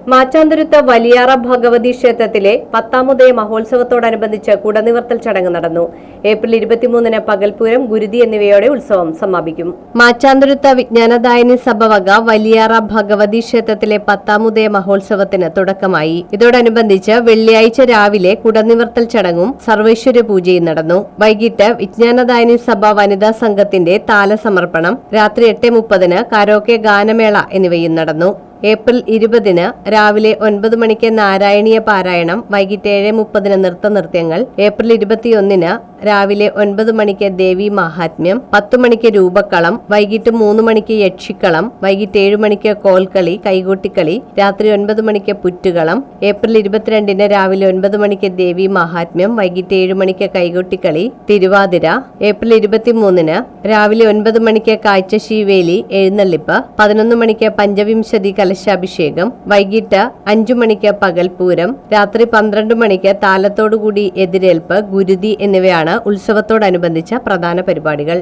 മാച്ചാന്തുരുത്ത് വലിയാറ ഭഗവതി ക്ഷേത്രത്തിലെ 10ാം മഹോത്സവത്തോടനുബന്ധിച്ച് കുടനിവർത്തൽ ചടങ്ങ് നടന്നു. ഏപ്രിൽ 23-ന് പകൽപൂരം, ഗുരുതി എന്നിവയോടെ ഉത്സവം സമാപിക്കും. മാച്ചാന്തുരുത്ത് വിജ്ഞാനദായിനി സഭ വക വലിയാറ ഭഗവതി ക്ഷേത്രത്തിലെ 10ാം മഹോത്സവത്തിന് തുടക്കമായി. ഇതോടനുബന്ധിച്ച് വെള്ളിയാഴ്ച രാവിലെ കുടനിവർത്തൽ ചടങ്ങും സർവൈശ്വര്യ പൂജയും നടന്നു. വൈകിട്ട് വിജ്ഞാനദായിനി സഭ വനിതാ സംഘത്തിന്റെ താലസമർപ്പണം, രാത്രി 8:30-ന് കരോക്കെ ഗാനമേള എന്നിവയും നടന്നു. ഏപ്രിൽ 20-ന് രാവിലെ 9 മണിക്ക് നാരായണീയ പാരായണം, വൈകിട്ട് 7:30-ന് നൃത്തനൃത്യങ്ങൾ. ഏപ്രിൽ 21-ന് രാവിലെ 9 മണിക്ക് ദേവി മാഹാത്മ്യം, 10 മണിക്ക് രൂപക്കളം, വൈകിട്ട് 3 മണിക്ക് യക്ഷിക്കളം, വൈകിട്ട് 7 മണിക്ക് കോൽക്കളി, കൈകൊട്ടിക്കളി, രാത്രി 9 മണിക്ക് പുറ്റുകളം. ഏപ്രിൽ 22-ന് രാവിലെ 9 മണിക്ക് ദേവി മാഹാത്മ്യം, വൈകിട്ട് 7 മണിക്ക് കൈകൊട്ടിക്കളി, തിരുവാതിര. ഏപ്രിൽ 23-ന് രാവിലെ 9 മണിക്ക് കാഴ്ചശീവേലി, എഴുന്നള്ളിപ്പ്, 11 മണിക്ക് പഞ്ചവിംശതി കലശാഭിഷേകം, വൈകിട്ട് 5 മണിക്ക് പകൽപൂരം, രാത്രി 12 മണിക്ക് താലത്തോടുകൂടി എതിരേൽപ്പ്, ഗുരുതി എന്നിവയാണ് ഉത്സവത്തോടനുബന്ധിച്ച പ്രധാന പരിപാടികൾ.